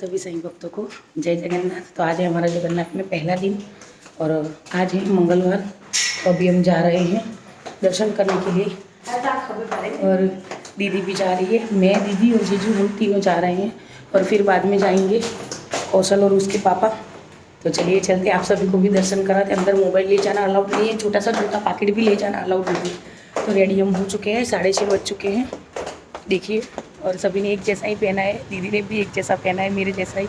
सभी साईं भक्तों को जय जगन्नाथ। तो आज है हमारा जगन्नाथ में पहला दिन और आज है मंगलवार। तो अभी हम जा रहे हैं दर्शन करने के लिए और दीदी भी जा रही है। मैं, दीदी और जीजू हम तीनों जा रहे हैं और फिर बाद में जाएंगे कौशल और उसके पापा। तो चलिए चलते, आप सभी को भी दर्शन कराते। अंदर मोबाइल ले जाना अलाउड नहीं है, छोटा सा छोटा पैकेट भी ले जाना अलाउड नहीं है। तो रेडी हम हो चुके हैं, 6:30 बज चुके हैं देखिए। और सभी ने एक जैसा ही पहना है, दीदी ने भी एक जैसा पहना है, मेरे जैसा ही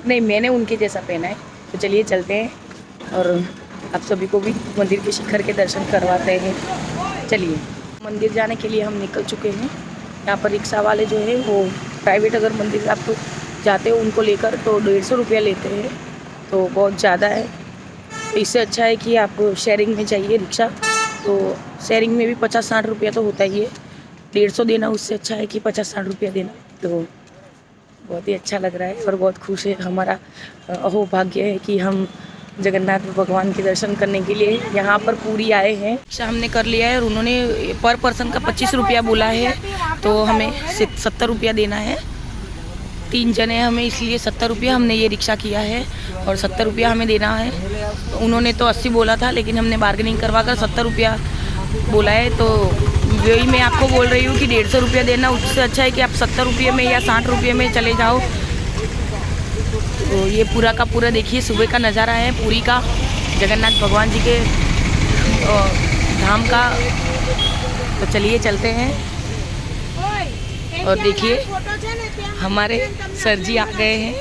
नहीं, मैंने उनके जैसा पहना है। तो चलिए चलते हैं और आप सभी को भी मंदिर के शिखर के दर्शन करवाते हैं। चलिए, मंदिर जाने के लिए हम निकल चुके हैं। यहाँ पर रिक्शा वाले जो है वो प्राइवेट अगर मंदिर आप जाते हो उनको लेकर तो 150 रुपया लेते हैं, तो बहुत ज़्यादा है। तो इससे अच्छा है कि आप शेयरिंग में जाइए रिक्शा, तो शेयरिंग में भी 50-60 रुपया तो होता ही है। 150 देना उससे अच्छा है कि 50-60 रुपया देना। तो बहुत ही अच्छा लग रहा है और बहुत खुश है। हमारा अहोभाग्य है कि हम जगन्नाथ भगवान के दर्शन करने के लिए यहाँ पर पूरी आए हैं। हमने कर लिया है और उन्होंने पर पर्सन का 25 रुपया बोला है, तो हमें 70 रुपया देना है। 3 जने हमें, इसलिए 70 रुपया हमने ये रिक्शा किया है और 70 रुपया हमें देना है। उन्होंने तो 80 बोला था, लेकिन हमने बार्गेनिंग करवा कर 70 रुपया बोला है। तो वही मैं आपको बोल रही हूँ कि 150 रुपया देना, उससे अच्छा है कि आप 70 रुपये में या 60 रुपये में चले जाओ। तो ये पूरा का पूरा देखिए सुबह का नज़ारा है पूरी का, जगन्नाथ भगवान जी के धाम का। तो चलिए चलते हैं और देखिए हमारे सर जी आ गए हैं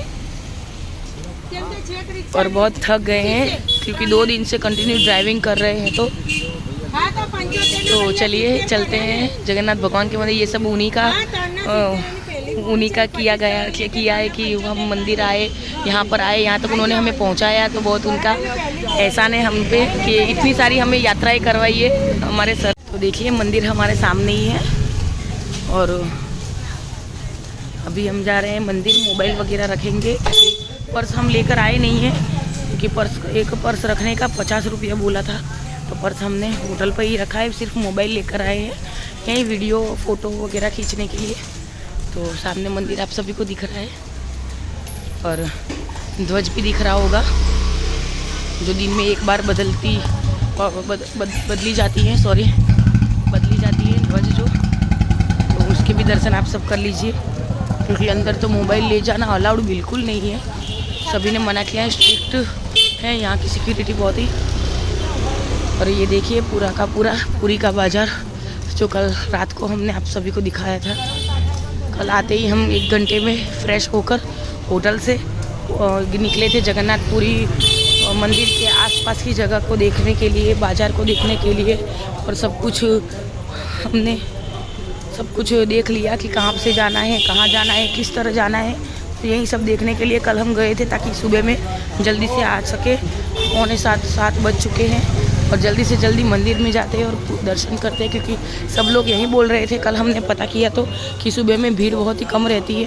और बहुत थक गए हैं क्योंकि 2 दिन से कंटिन्यू ड्राइविंग कर रहे हैं। तो चलिए चलते हैं जगन्नाथ भगवान के मंदिर। ये सब उन्हीं का किया है कि हम मंदिर आए, यहाँ पर आए, यहाँ तक उन्होंने हमें पहुँचाया। तो बहुत उनका एहसान है हम पे कि इतनी सारी हमें यात्राएं करवाई है हमारे सर। तो देखिए मंदिर हमारे सामने ही है और अभी हम जा रहे हैं मंदिर। मोबाइल वगैरह रखेंगे, पर्स हम लेकर आए नहीं हैं क्योंकि एक पर्स रखने का 50 रुपया बोला था। तो पर्स हमने होटल पर ही रखा है, सिर्फ मोबाइल लेकर आए हैं यहीं वीडियो फ़ोटो वगैरह खींचने के लिए। तो सामने मंदिर आप सभी को दिख रहा है और ध्वज भी दिख रहा होगा जो दिन में एक बार बदली जाती है ध्वज जो। तो उसके भी दर्शन आप सब कर लीजिए क्योंकि अंदर तो मोबाइल ले जाना अलाउड बिल्कुल नहीं है। सभी ने मना किया है, स्ट्रिक्ट है यहाँ की सिक्योरिटी बहुत ही। और ये देखिए पूरा का पूरा पूरी का बाज़ार जो कल रात को हमने आप सभी को दिखाया था। कल आते ही हम 1 घंटे में फ्रेश होकर होटल से निकले थे जगन्नाथपुरी मंदिर के आसपास की जगह को देखने के लिए, बाज़ार को देखने के लिए। और हमने सब कुछ देख लिया कि कहाँ से जाना है, कहाँ जाना है, किस तरह जाना है। तो यही सब देखने के लिए कल हम गए थे ताकि सुबह में जल्दी से आ सके। 6:45-7 बज चुके हैं और जल्दी से जल्दी मंदिर में जाते हैं और दर्शन करते हैं क्योंकि सब लोग यही बोल रहे थे। कल हमने पता किया तो कि सुबह में भीड़ बहुत ही कम रहती है।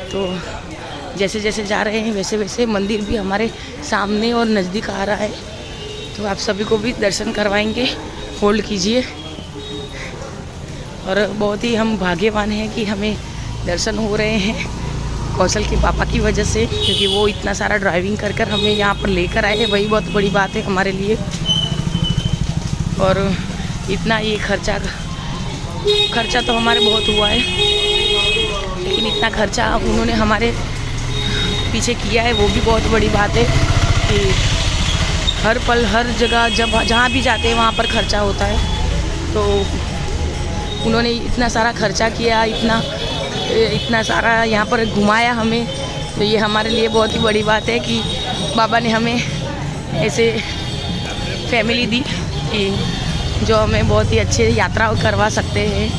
तो जैसे जैसे जा रहे हैं वैसे वैसे मंदिर भी हमारे सामने और नज़दीक आ रहा है। तो आप सभी को भी दर्शन करवाएंगे, होल्ड कीजिए। और बहुत ही हम भाग्यवान हैं कि हमें दर्शन हो रहे हैं कौशल के पापा की वजह से, क्योंकि वो इतना सारा ड्राइविंग कर कर हमें यहाँ पर लेकर आए हैं, वही बहुत बड़ी बात है हमारे लिए। और इतना ये खर्चा तो हमारे बहुत हुआ है, लेकिन इतना खर्चा उन्होंने हमारे पीछे किया है वो भी बहुत बड़ी बात है कि हर पल हर जगह जहाँ भी जाते हैं वहाँ पर खर्चा होता है। तो उन्होंने इतना सारा खर्चा किया, इतना सारा यहाँ पर घुमाया हमें। तो ये हमारे लिए बहुत ही बड़ी बात है कि बाबा ने हमें ऐसे फैमिली दी कि जो हमें बहुत ही अच्छे यात्रा करवा सकते हैं।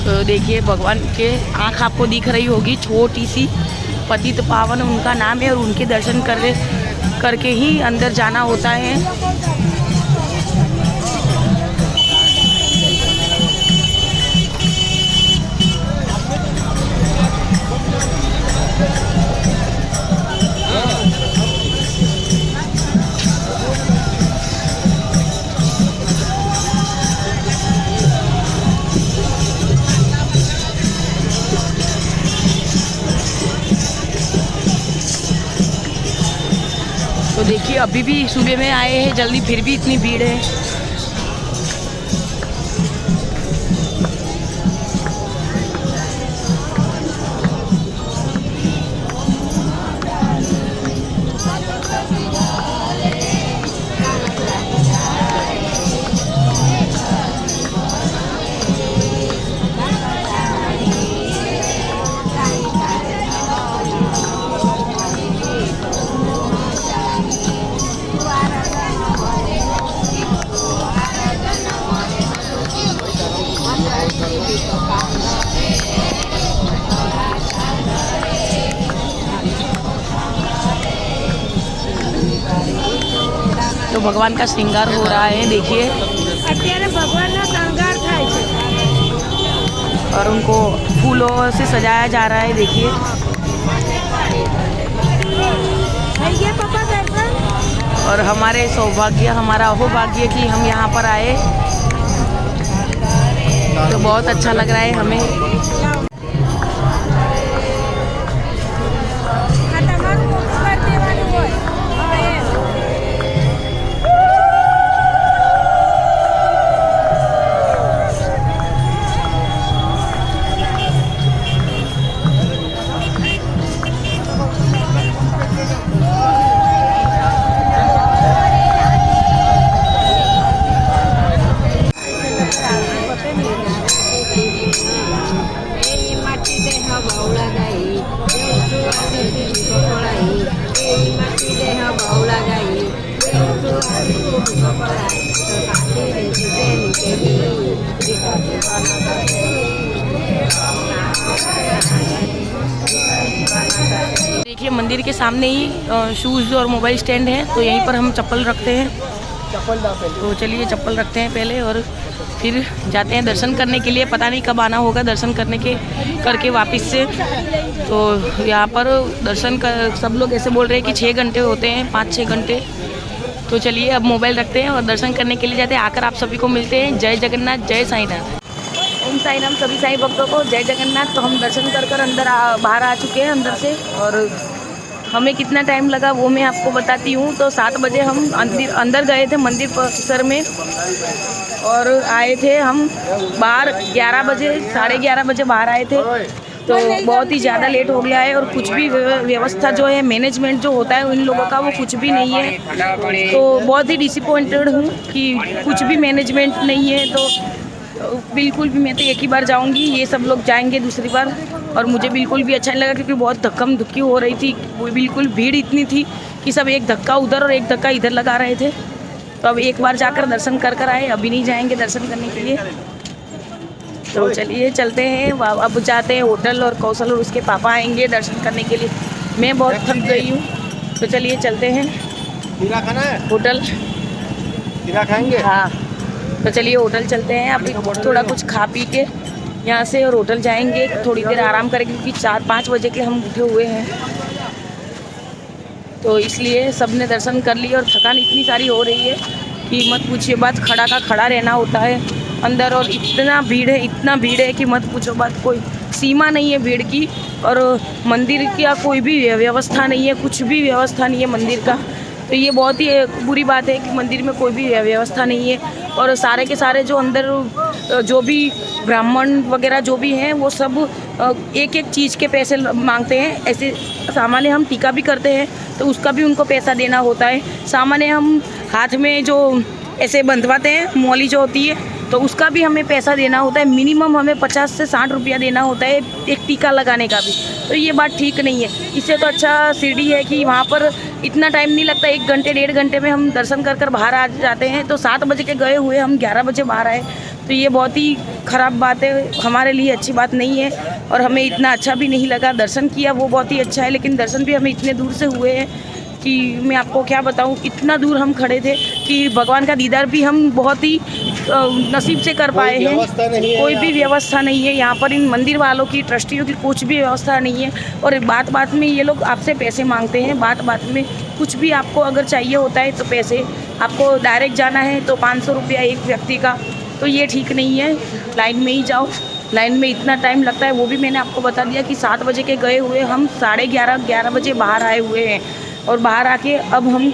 तो देखिए भगवान के आँख आपको दिख रही होगी, छोटी सी पतित पावन उनका नाम है और उनके दर्शन करके ही अंदर जाना होता है। देखिए अभी भी सुबह में आए हैं जल्दी, फिर भी इतनी भीड़ है। तो भगवान का श्रृंगार हो रहा है, देखिए। અત્યારે ભગવાનનો શણગાર થાય છે और उनको फूलों से सजाया जा रहा है, देखिए। થઈ ગયા પપ્પા દર્શન? और हमारे सौभाग्य, हमारा अहोभाग्य कि हम यहाँ पर आए, तो बहुत अच्छा लग रहा है हमें। આ તમારું મોટું કરી દેવાનું હોય હવે એમ. देखिए मंदिर के सामने ही शूज़ और मोबाइल स्टैंड है, तो यहीं पर हम चप्पल रखते हैं। तो चलिए चप्पल रखते हैं पहले और फिर जाते हैं दर्शन करने के लिए। पता नहीं कब आना होगा दर्शन करके वापस से। तो यहाँ पर दर्शन कर सब लोग ऐसे बोल रहे हैं कि 6 घंटे होते हैं, 5-6 घंटे। तो चलिए अब मोबाइल रखते हैं और दर्शन करने के लिए जाते हैं। आकर आप सभी को मिलते हैं। जय जगन्नाथ, जय साईनाथ। ओम साई राम सभी साईं भक्तों को जय जगन्नाथ। तो हम दर्शन कर अंदर बाहर आ चुके हैं अंदर से, और हमें कितना टाइम लगा वो मैं आपको बताती हूँ। तो 7 बजे हम अंदर गए थे मंदिर परिसर में, और आए थे हम बाहर 11 बजे, 11:30 बजे बाहर आए थे। तो बहुत ही ज़्यादा लेट हो गया है, और कुछ भी व्यवस्था जो है, मैनेजमेंट जो होता है इन लोगों का, वो कुछ भी नहीं है। तो बहुत ही डिसअपॉइंटेड हूँ कि कुछ भी मैनेजमेंट नहीं है। तो बिल्कुल भी, मैं तो एक ही बार जाऊंगी, ये सब लोग जाएंगे दूसरी बार, और मुझे बिल्कुल भी अच्छा नहीं लगा क्योंकि बहुत धक्कम धुक्की हो रही थी। वो बिल्कुल भीड़ इतनी थी कि सब एक धक्का उधर और एक धक्का इधर लगा रहे थे। तो अब एक बार जाकर दर्शन कर आए, अभी नहीं जाएंगे दर्शन करने के लिए। तो चलिए चलते हैं, अब जाते हैं होटल, और कौशल और उसके पापा आएंगे दर्शन करने के लिए। मैं बहुत थक गई हूँ, तो चलिए चलते हैं होटल। खाएंगे? हाँ, तो चलिए होटल चलते हैं। अभी थोड़ा कुछ खा पी के यहाँ से और होटल जाएंगे, थोड़ी देर आराम करेंगे क्योंकि 4-5 बजे के हम उठे हुए हैं। तो इसलिए सबने दर्शन कर लिए, और थकान इतनी सारी हो रही है कि मत पूछिए बात। खड़ा का खड़ा रहना होता है अंदर, और इतना भीड़ है कि मत पूछो बात। कोई सीमा नहीं है भीड़ की, और मंदिर का कोई भी व्यवस्था नहीं है, कुछ भी व्यवस्था नहीं है मंदिर का। तो ये बहुत ही बुरी बात है कि मंदिर में कोई भी व्यवस्था नहीं है। और सारे के सारे जो अंदर जो भी ब्राह्मण वगैरह जो भी हैं, वो सब एक एक चीज़ के पैसे मांगते हैं। ऐसे सामान्य हम टीका भी करते हैं तो उसका भी उनको पैसा देना होता है। सामान्य हम हाथ में जो ऐसे बंधवाते हैं, मौली जो होती है, तो उसका भी हमें पैसा देना होता है। मिनिमम हमें 50 से 60 रुपया देना होता है एक टीका लगाने का भी। तो ये बात ठीक नहीं है। इससे तो अच्छा शिरडी है कि वहाँ पर इतना टाइम नहीं लगता, 1 घंटे 1.5 घंटे में हम दर्शन कर बाहर आ जाते हैं। तो 7 बजे के गए हुए हम 11 बजे बाहर आए, तो ये बहुत ही ख़राब बात है, हमारे लिए अच्छी बात नहीं है। और हमें इतना अच्छा भी नहीं लगा। दर्शन किया वो बहुत ही अच्छा है, लेकिन दर्शन भी हमें इतने दूर से हुए हैं कि मैं आपको क्या बताऊं। इतना दूर हम खड़े थे कि भगवान का दीदार भी हम बहुत ही नसीब से कर पाए हैं। कोई भी व्यवस्था नहीं है यहाँ पर, इन मंदिर वालों की, ट्रस्टियों की कुछ भी व्यवस्था नहीं है। और बात बात में ये लोग आपसे पैसे मांगते हैं। बात बात में कुछ भी आपको अगर चाहिए होता है तो पैसे, आपको डायरेक्ट जाना है तो 500 रुपया एक व्यक्ति का। तो ये ठीक नहीं है, लाइन में ही जाओ। लाइन में इतना टाइम लगता है, वो भी मैंने आपको बता दिया कि 7 बजे के गए हुए हम 11:30 बजे बाहर आए हुए हैं। और बाहर आके अब हम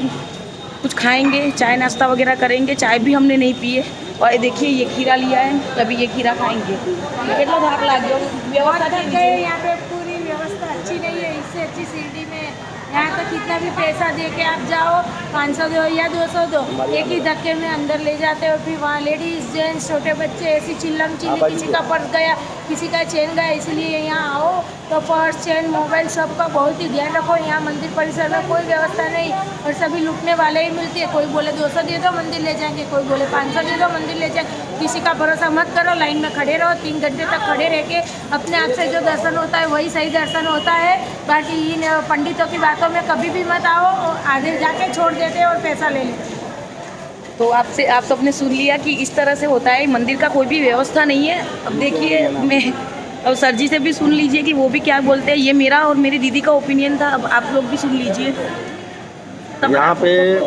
कुछ खाएंगे, चाय नाश्ता वगैरह करेंगे। चाय भी हमने नहीं पी है। और ये देखिए ये खीरा लिया है, अभी ये खीरा खाएंगे। कितना धाक लाग गया व्यवस्था थक गए। यहाँ पे पूरी व्यवस्था अच्छी नहीं है। इससे अच्छी शिरडी में यहाँ तो कितना भी पैसा दे के आप जाओ, 500 दो या 200 दो, एक ही धक्के में अंदर ले जाते हो। फिर वहाँ लेडीज जेंट्स छोटे बच्चे ऐसी चिल्लम चिल्ली, किसी का पर्स गया, किसी का चेन गया। इसलिए यहाँ आओ तो पर्स चेन मोबाइल सबका बहुत ही ध्यान रखो। यहाँ मंदिर परिसर में कोई व्यवस्था नहीं और सभी लूटने वाले ही मिलते हैं। कोई बोले 200 दे दो मंदिर ले जाएंगे, कोई बोले 500 दे दो मंदिर ले जाएंगे। किसी का भरोसा मत करो, लाइन में खड़े रहो, 3 घंटे तक खड़े रह के अपने आप से जो दर्शन होता है वही सही दर्शन होता है। बाकी इन पंडितों की बातों में कभी भी मत आओ, आधे जाके छोड़ देते हैं और पैसा ले लेते हैं। तो आपसे आप सबने सुन लिया कि इस तरह से होता है। मंदिर का कोई भी व्यवस्था नहीं है। अब देखिए मैं और सर जी से भी सुन लीजिए कि वो भी क्या बोलते हैं। ये मेरा और मेरी दीदी का ओपिनियन था, अब आप लोग भी सुन लीजिए। यहाँ पे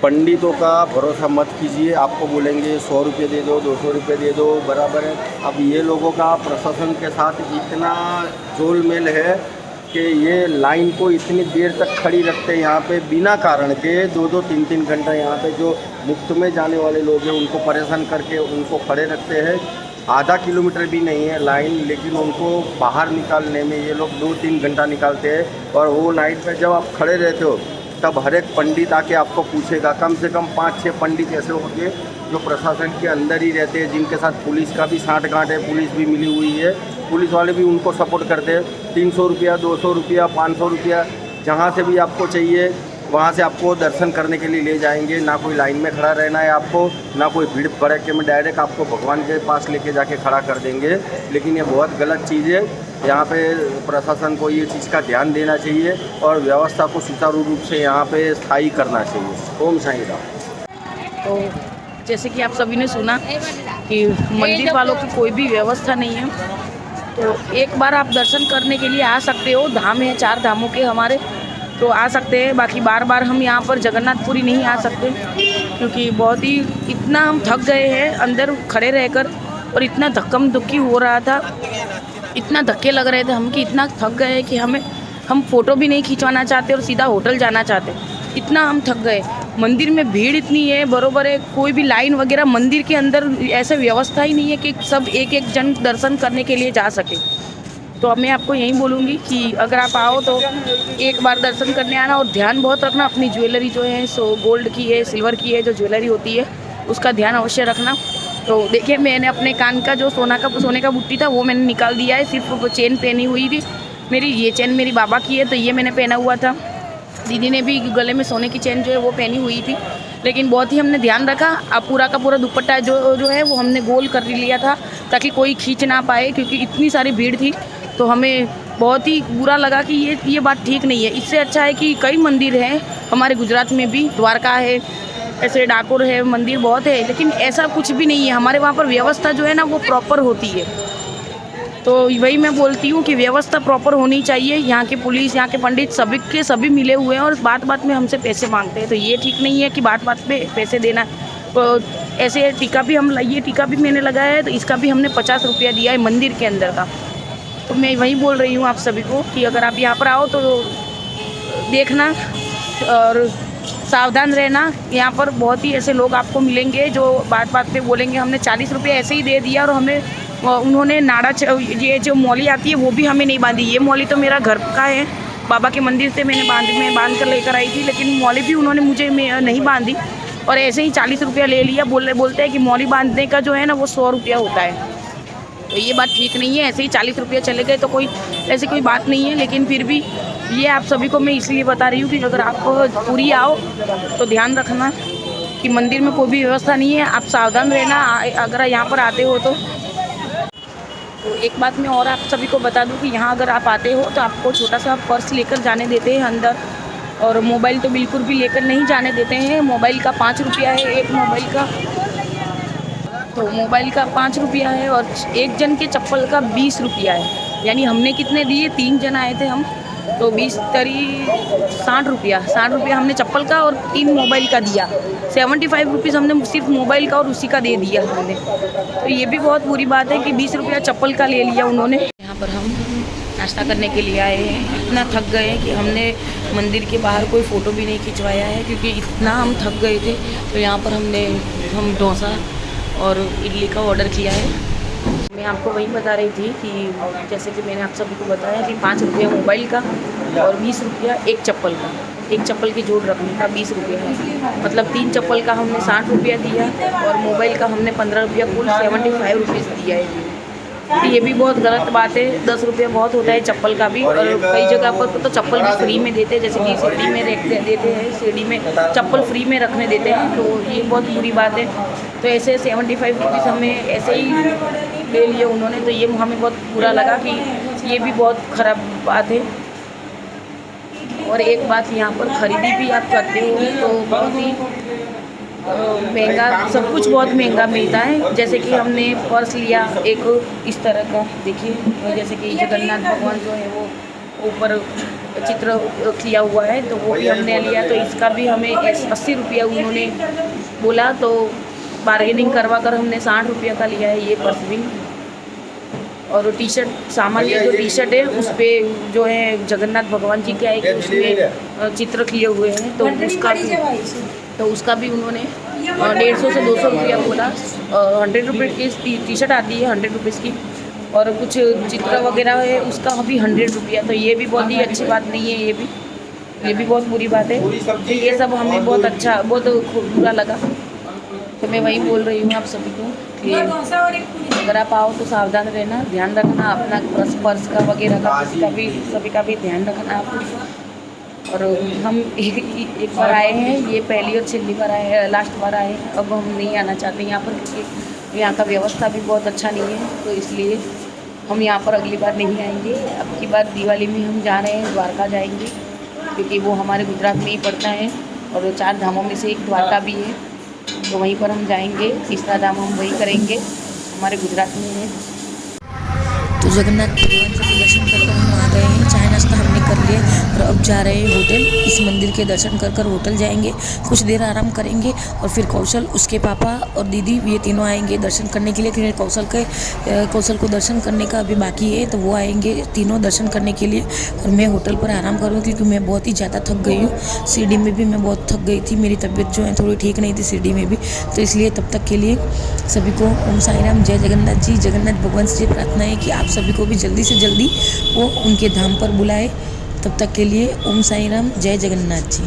पंडितों का भरोसा मत कीजिए। आपको बोलेंगे 100 रुपये दे दो, 200 रुपये दे दो, बराबर है। अब ये लोगों का प्रशासन के साथ इतना जोलमेल है कि ये लाइन को इतनी देर तक खड़ी रखते हैं यहाँ पे बिना कारण के। 2-2, 3-3 घंटा यहाँ पे जो मुफ्त में जाने वाले लोग हैं उनको परेशान करके उनको खड़े रखते हैं। आधा किलोमीटर भी नहीं है लाइन, लेकिन उनको बाहर निकालने में ये लोग 2-3 घंटा निकालते हैं। और वो लाइन पे जब आप खड़े रहते हो तब हर एक पंडित आके आपको पूछेगा। कम से कम 5-6 पंडित ऐसे होंगे जो प्रशासन के अंदर ही रहते हैं, जिनके साथ पुलिस का भी साँठ-गाँठ है, पुलिस भी मिली हुई है। पुलिस वाले भी उनको सपोर्ट करते हैं। 300 रुपया, 200 रुपया, 500 रुपया, जहाँ से भी आपको चाहिए वहाँ से आपको दर्शन करने के लिए ले जाएंगे। ना कोई लाइन में खड़ा रहना है आपको, ना कोई भीड़ भड़के में, डायरेक्ट आपको भगवान के पास लेके जाके खड़ा कर देंगे। लेकिन ये बहुत गलत चीज़ है। यहाँ पे प्रशासन को ये चीज़ का ध्यान देना चाहिए और व्यवस्था को सुचारू रूप से यहाँ पे स्थायी करना चाहिए। ओम साईं राम। तो जैसे कि आप सभी ने सुना कि मंदिर वालों की कोई भी व्यवस्था नहीं है। तो एक बार आप दर्शन करने के लिए आ सकते हो। धाम है 4 धामों के हमारे, तो आ सकते हैं। बाकी बार बार हम यहाँ पर जगन्नाथपुरी नहीं आ सकते क्योंकि बहुत ही इतना हम थक गए हैं अंदर खड़े रहकर। और इतना धक्कम धुक्की हो रहा था, इतना धक्के लग रहे थे हम कि इतना थक गए कि हम फ़ोटो भी नहीं खिंचवाना चाहते और सीधा होटल जाना चाहते। इतना हम थक गए। मंदिर में भीड़ इतनी है, बरोबर है, कोई भी लाइन वगैरह मंदिर के अंदर ऐसे व्यवस्था ही नहीं है कि सब एक एक जन दर्शन करने के लिए जा सके। तो अब मैं आपको यही बोलूँगी कि अगर आप आओ तो एक बार दर्शन करने आना और ध्यान बहुत रखना। अपनी ज्वेलरी जो है सो गोल्ड की है, सिल्वर की है, जो ज्वेलरी होती है उसका ध्यान अवश्य रखना। तो देखिए मैंने अपने कान का जो सोने का बुट्टी था वो मैंने निकाल दिया है। सिर्फ चेन पहनी हुई थी मेरी। ये चेन मेरी बाबा की है तो ये मैंने पहना हुआ था। दीदी ने भी गले में सोने की चेन जो है वो पहनी हुई थी, लेकिन बहुत ही हमने ध्यान रखा। अब पूरा का पूरा दुपट्टा जो है वो हमने गोल कर लिया था ताकि कोई खींच ना पाए, क्योंकि इतनी सारी भीड़ थी। तो हमें बहुत ही बुरा लगा कि ये बात ठीक नहीं है। इससे अच्छा है कि कई मंदिर हैं हमारे गुजरात में भी, द्वारका है, ऐसे डाकोर है, मंदिर बहुत है, लेकिन ऐसा कुछ भी नहीं है। हमारे वहाँ पर व्यवस्था जो है ना वो प्रॉपर होती है। तो वही मैं बोलती हूँ कि व्यवस्था प्रॉपर होनी चाहिए। यहाँ के पुलिस, यहाँ के पंडित सभी के सभी मिले हुए हैं और बात बात में हमसे पैसे मांगते हैं। तो ये ठीक नहीं है कि बात बात पे पैसे देना। तो ऐसे टीका भी ये टीका भी मैंने लगाया है तो इसका भी हमने 50 रुपया दिया है मंदिर के अंदर का। तो मैं वही बोल रही हूँ आप सभी को कि अगर आप यहाँ पर आओ तो देखना और सावधान रहना। यहाँ पर बहुत ही ऐसे लोग आपको मिलेंगे जो बात बात पे बोलेंगे हमने 40 रुपये ऐसे ही दे दिया और हमें उन्होंने ये जो मौली आती है वो भी हमें नहीं बांधी। ये मौली तो मेरा घर का है, बाबा के मंदिर से मैं बांध कर लेकर आई थी, लेकिन मौली भी उन्होंने मुझे नहीं बांधी और ऐसे ही 40 रुपया ले लिया। बोलते हैं कि मौली बांधने का जो है ना वो 100 रुपया होता है। तो ये बात ठीक नहीं है। ऐसे ही 40 रुपया चले गए तो ऐसी कोई बात नहीं है, लेकिन फिर भी ये आप सभी को मैं इसलिए बता रही हूँ कि अगर आप पूरी आओ तो ध्यान रखना कि मंदिर में कोई भी व्यवस्था नहीं है। आप सावधान रहना अगर यहाँ पर आते हो तो एक बात मैं और आप सभी को बता दूं कि यहाँ अगर आप आते हो तो आपको छोटा सा पर्स लेकर जाने देते हैं अंदर, और मोबाइल तो बिल्कुल भी लेकर नहीं जाने देते हैं। मोबाइल का 5 रुपया है एक मोबाइल का, तो मोबाइल का 5 रुपया है और एक जन के चप्पल का 20 रुपया है। यानी हमने कितने दिए, 3 जन आए थे हम, तो 20 तरी 60 रुपया हमने चप्पल का और 3 मोबाइल का दिया। 75 रुपीज़ हमने सिर्फ मोबाइल का और उसी का दे दिया हमने। तो ये भी बहुत बुरी बात है कि 20 रुपया चप्पल का ले लिया उन्होंने। यहाँ पर हम नाश्ता करने के लिए आए हैं। इतना थक गए हैं कि हमने मंदिर के बाहर कोई फ़ोटो भी नहीं खिंचवाया है, क्योंकि इतना हम थक गए थे। तो यहाँ पर हम डोसा और इडली का ऑर्डर किया है। मैं आपको वही बता रही थी कि जैसे कि मैंने आप सभी को बताया कि 5 रुपया मोबाइल का और 20 रुपया एक चप्पल का, एक चप्पल की जोड़ रखने का 20 रुपया है। मतलब 3 चप्पल का हमने 60 रुपया दिया और मोबाइल का हमने 15 रुपया, कुल 75 रुपीज़ दिया है। तो ये भी बहुत गलत बात है। 10 रुपया बहुत होता है चप्पल का भी, और कई जगह पर तो चप्पल भी फ्री में देते हैं, जैसे कि सीढ़ी में देते हैं, सीढ़ी में चप्पल फ्री में रखने देते हैं। तो ये बहुत बुरी बात है। तो ऐसे 75 रुपीज़ हमें ऐसे ही ले लिए उन्होंने, तो ये हमें बहुत बुरा लगा कि ये भी बहुत ख़राब बात है। और एक बात, यहाँ पर ख़रीदी भी आप करते हो तो बहुत ही महंगा, सब कुछ बहुत महंगा मिलता है। जैसे कि हमने पर्स लिया एक इस तरह का, देखिए जैसे कि जगन्नाथ भगवान जो है वो ऊपर चित्र किया हुआ है, तो वो भी हमने लिया। तो इसका भी हमें 80 रुपया उन्होंने बोला, तो बार्गेनिंग करवा कर हमने 60 रुपया का लिया है ये पर्स भी। और टी शर्ट, सामान्य जो टी शर्ट है उस पर जो है जगन्नाथ भगवान जी के है कि उसमें चित्र किए हुए हैं, तो उसका भी उन्होंने 150 से 200 रुपया बोला। 100 रुपये की टी शर्ट आती है 100 रुपीज़ की, और कुछ चित्र वगैरह है उसका भी 100 रुपया। तो ये भी बहुत ही अच्छी बात नहीं है, ये भी बहुत बुरी बात है। तो ये सब हमें बहुत अच्छा, बहुत बुरा लगा। तो मैं वही बोल रही हूँ आप सभी को कि अगर आप आओ तो सावधान रहना, ध्यान रखना अपना पर्स का वगैरह का, सभी का भी ध्यान रखना आप। और हम एक बार आए हैं, ये पहली और छिल्ली बार आए हैं, लास्ट बार आए हैं। अब हम नहीं आना चाहते यहाँ पर, क्योंकि यहाँ का व्यवस्था भी बहुत अच्छा नहीं है। तो इसलिए हम यहाँ पर अगली बार नहीं आएंगे। अब की बार दिवाली में हम जा रहे हैं, द्वारका जाएंगे, क्योंकि वो हमारे गुजरात में ही पड़ता है और 4 धामों में से एक द्वारका भी है। तो वहीं पर हम जाएंगे, तीसरा धाम हम वही करेंगे, हमारे गुजरात में है। तो जगन्नाथ भगवान के दर्शन कर हम आ गए हैं। चाय नाश्ता हमने कर लिया और अब जा रहे हैं होटल। इस मंदिर के दर्शन कर होटल जाएंगे, कुछ देर आराम करेंगे और फिर कौशल, उसके पापा और दीदी, ये तीनों आएंगे दर्शन करने के लिए। क्योंकि कौशल को दर्शन करने का अभी बाकी है, तो वो आएंगे तीनों दर्शन करने के लिए। और मैं होटल पर आराम करूँगी, क्योंकि मैं बहुत ही ज़्यादा थक गई हूँ। सीढ़ी में भी मैं बहुत थक गई थी, मेरी तबीयत जो है थोड़ी ठीक नहीं थी सीढ़ी में भी। तो इसलिए तब तक के लिए सभी को ओम साई राम, जय जगन्नाथ जी। जगन्नाथ भगवान से प्रार्थना है कि आप सभी को भी जल्दी से जल्दी वो उनके धाम पर बुलाए। तब तक के लिए ओम साई राम, जय जगन्नाथ जी।